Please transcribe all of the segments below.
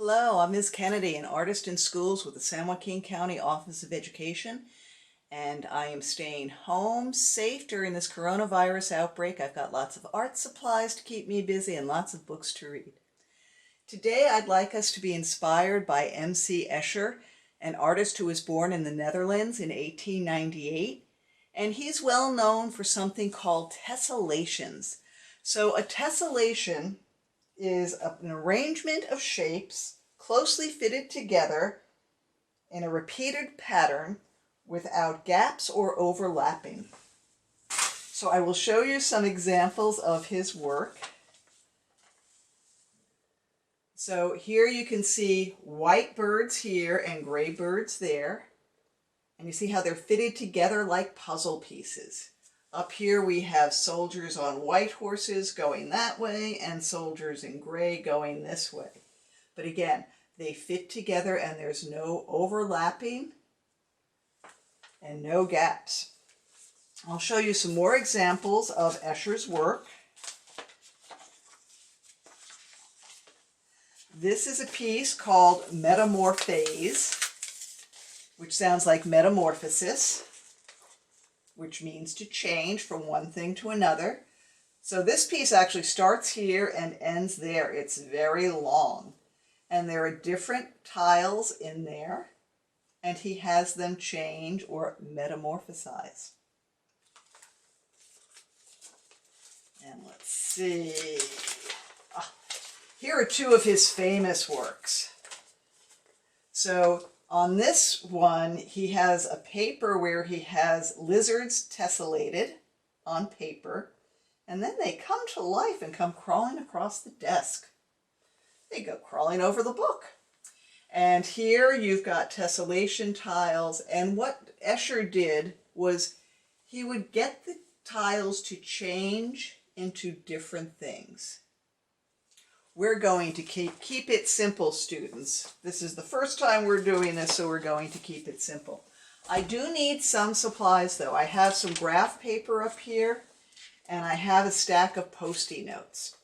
Hello, I'm Ms. Kennedy, an artist in schools with the San Joaquin County Office of Education, and I am staying home safe during this coronavirus outbreak. I've got lots of art supplies to keep me busy and lots of books to read. Today I'd like us to be inspired by M.C Escher, an artist who was born in the Netherlands in 1898, and he's well known for something called tessellations. So a tessellation is an arrangement of shapes closely fitted together in a repeated pattern without gaps or overlapping. So I will show you some examples of his work. So here you can see white birds here and gray birds there. And you see how they're fitted together like puzzle pieces. Up here we have soldiers on white horses going that way and soldiers in gray going this way. But again, they fit together and there's no overlapping and no gaps. I'll show you some more examples of Escher's work. This is a piece called Metamorphase, which sounds like metamorphosis, which means to change from one thing to another. So this piece actually starts here and ends there. It's very long. And there are different tiles in there, and he has them change or metamorphosize. And let's see. Here are two of his famous works. So on this one, he has a paper where he has lizards tessellated on paper, and then they come to life and come crawling across the desk. They go crawling over the book. And here you've got tessellation tiles, and what Escher did was he would get the tiles to change into different things. We're going to keep it simple, students. This is the first time we're doing this, so we're going to keep it simple. I do need some supplies, though. I have some graph paper up here, and I have a stack of Post-it notes.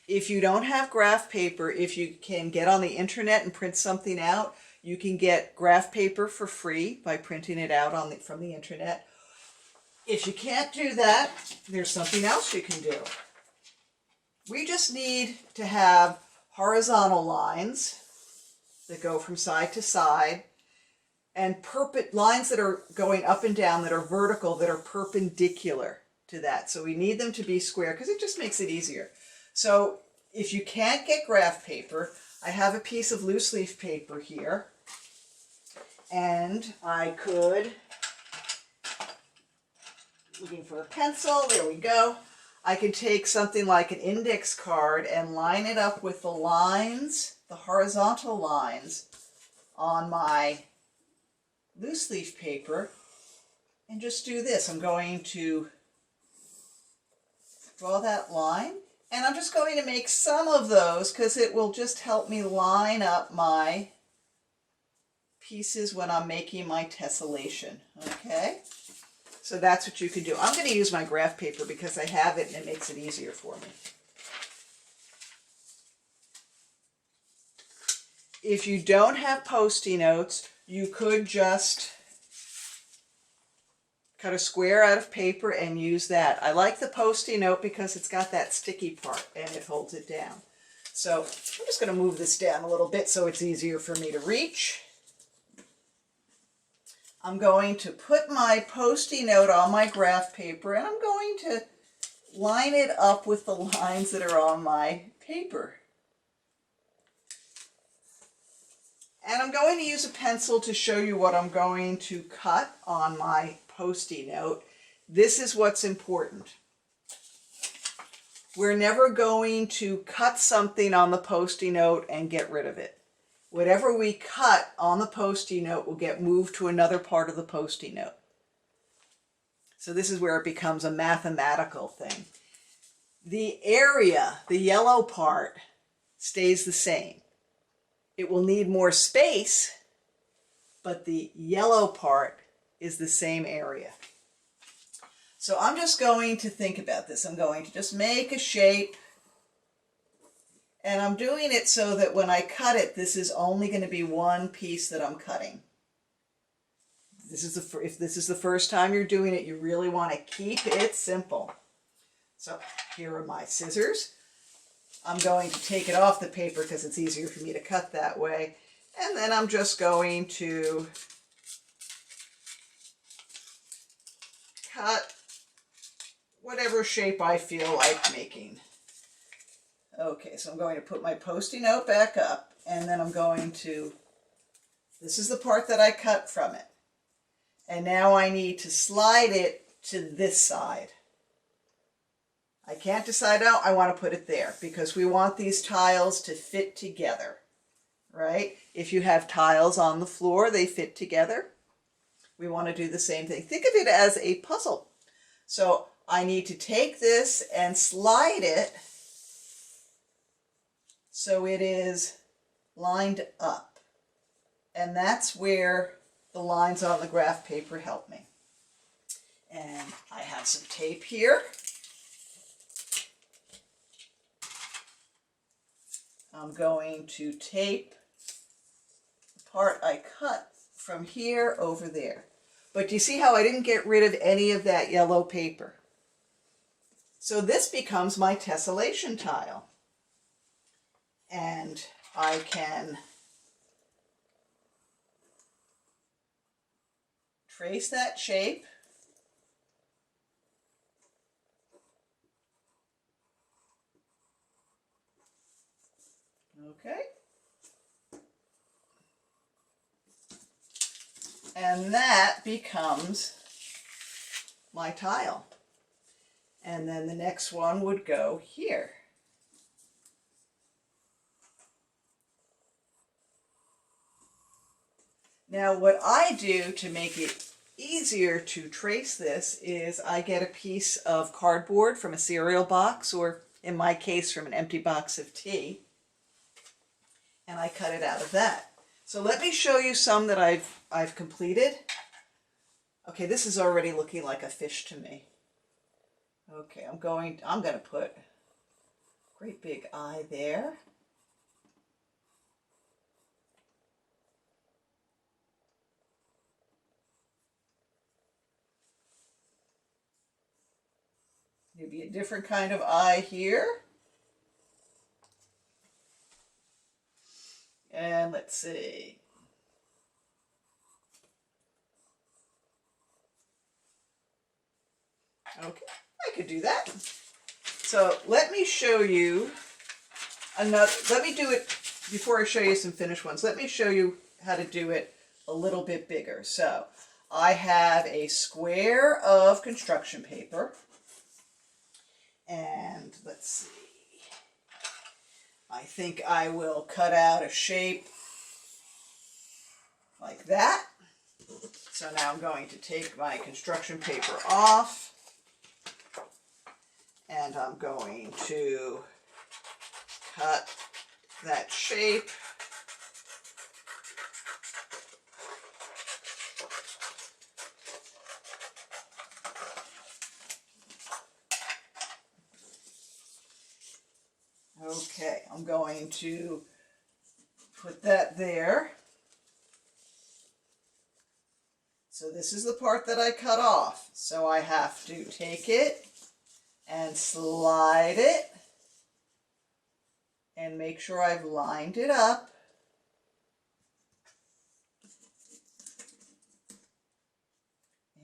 If you don't have graph paper, if you can get on the internet and print something out, you can get graph paper for free by printing it out from the internet. If you can't do that, there's something else you can do. We just need to have horizontal lines that go from side to side and lines that are going up and down that are vertical, that are perpendicular to that. So we need them to be square because it just makes it easier. So if you can't get graph paper, I have a piece of loose leaf paper here, and I could, looking for a pencil, there we go. I can take something like an index card and line it up with the lines, the horizontal lines on my loose leaf paper, and just do this. I'm going to draw that line, and I'm just going to make some of those because it will just help me line up my pieces when I'm making my tessellation, okay? So that's what you can do. I'm going to use my graph paper because I have it and it makes it easier for me. If you don't have Post-it notes, you could just cut a square out of paper and use that. I like the Post-it note because it's got that sticky part and it holds it down. So I'm just going to move this down a little bit so it's easier for me to reach. I'm going to put my Post-it note on my graph paper, and I'm going to line it up with the lines that are on my paper. And I'm going to use a pencil to show you what I'm going to cut on my Post-it note. This is what's important. We're never going to cut something on the Post-it note and get rid of it. Whatever we cut on the Post-it note will get moved to another part of the Post-it note. So this is where it becomes a mathematical thing. The area, the yellow part, stays the same. It will need more space, but the yellow part is the same area. So I'm just going to think about this. I'm going to just make a shape And I'm doing it so that when I cut it, this is only going to be one piece that I'm cutting. If this is the first time you're doing it, you really want to keep it simple. So here are my scissors. I'm going to take it off the paper because it's easier for me to cut that way. And then I'm just going to cut whatever shape I feel like making. Okay, so I'm going to put my Post-it note back up, and then I'm going to, this is the part that I cut from it. And now I need to slide it to this side. I can't decide how I want to put it there because we want these tiles to fit together, right? If you have tiles on the floor, they fit together. We want to do the same thing. Think of it as a puzzle. So I need to take this and slide it so it is lined up. And that's where the lines on the graph paper help me. And I have some tape here. I'm going to tape the part I cut from here over there. But you see how I didn't get rid of any of that yellow paper? So this becomes my tessellation tile. And I can trace that shape. Okay. And that becomes my tile. And then the next one would go here. Now what I do to make it easier to trace this is I get a piece of cardboard from a cereal box, or in my case from an empty box of tea, and I cut it out of that. So let me show you some that I've completed. Okay, this is already looking like a fish to me. Okay, I'm going to put a great big eye there. Maybe a different kind of eye here. And let's see. Okay, I could do that. So let me show you another, let me do it, before I show you some finished ones, let me show you how to do it a little bit bigger. So I have a square of construction paper, and let's see, I think I will cut out a shape like that. So now I'm going to take my construction paper off, and I'm going to cut that shape. Okay, I'm going to put that there. So this is the part that I cut off. So I have to take it and slide it and make sure I've lined it up.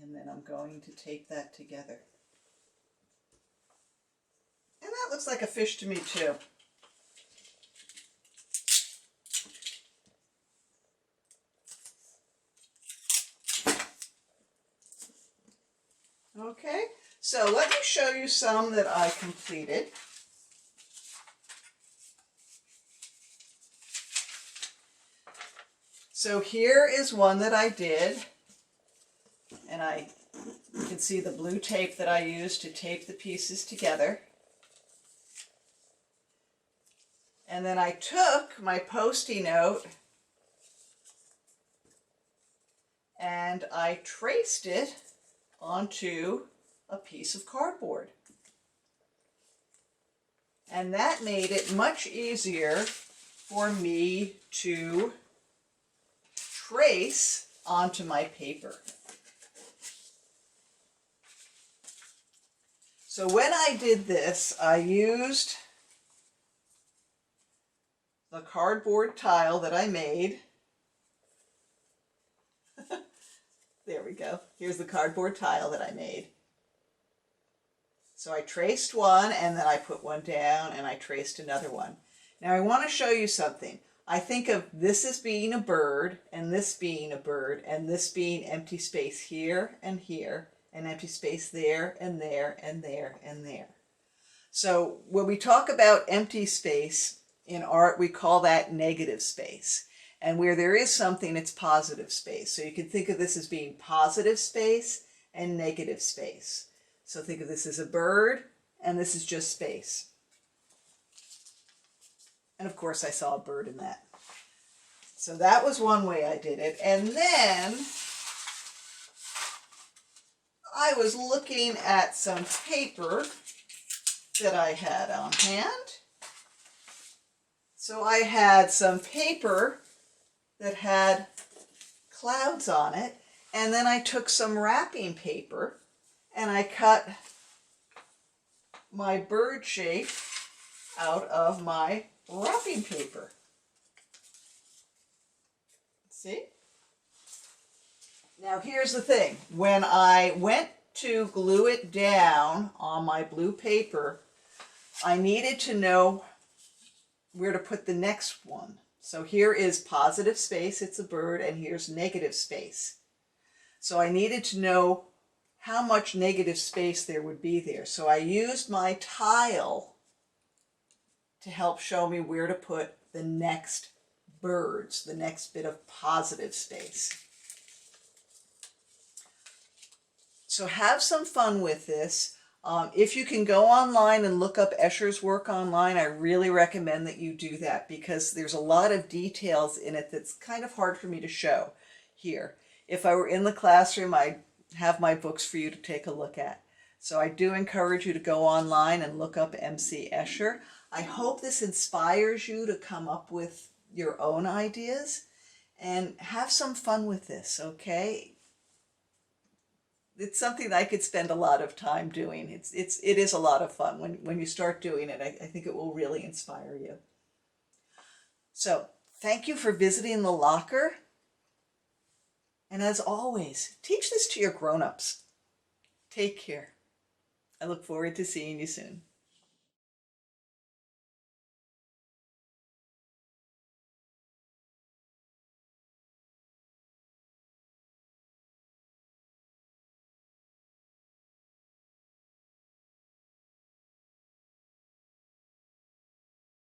And then I'm going to tape that together. And that looks like a fish to me too. Okay, so let me show you some that I completed. So here is one that I did, and you can see the blue tape that I used to tape the pieces together. And then I took my Post-it note and I traced it onto a piece of cardboard. And that made it much easier for me to trace onto my paper. So when I did this, I used the cardboard tile that I made. There we go. Here's the cardboard tile that I made. So I traced one, and then I put one down, and I traced another one. Now I want to show you something. I think of this as being a bird, and this being a bird, and this being empty space here and here, and empty space there and there and there and there. So when we talk about empty space in art, we call that negative space. And where there is something, it's positive space. So you can think of this as being positive space and negative space. So think of this as a bird, and this is just space. And of course I saw a bird in that. So that was one way I did it. And then I was looking at some paper that I had on hand. So I had some paper that had clouds on it, and then I took some wrapping paper and I cut my bird shape out of my wrapping paper. See? Now here's the thing. When I went to glue it down on my blue paper, I needed to know where to put the next one. So here is positive space, it's a bird, and here's negative space. So I needed to know how much negative space there would be there. So I used my tile to help show me where to put the next birds, the next bit of positive space. So have some fun with this. If you can go online and look up Escher's work online, I really recommend that you do that, because there's a lot of details in it that's kind of hard for me to show here. If I were in the classroom, I'd have my books for you to take a look at. So I do encourage you to go online and look up M.C. Escher. I hope this inspires you to come up with your own ideas and have some fun with this, okay? It's something that I could spend a lot of time doing. It is a lot of fun. When you start doing it, I think it will really inspire you. So thank you for visiting the locker. And as always, teach this to your grown-ups. Take care. I look forward to seeing you soon.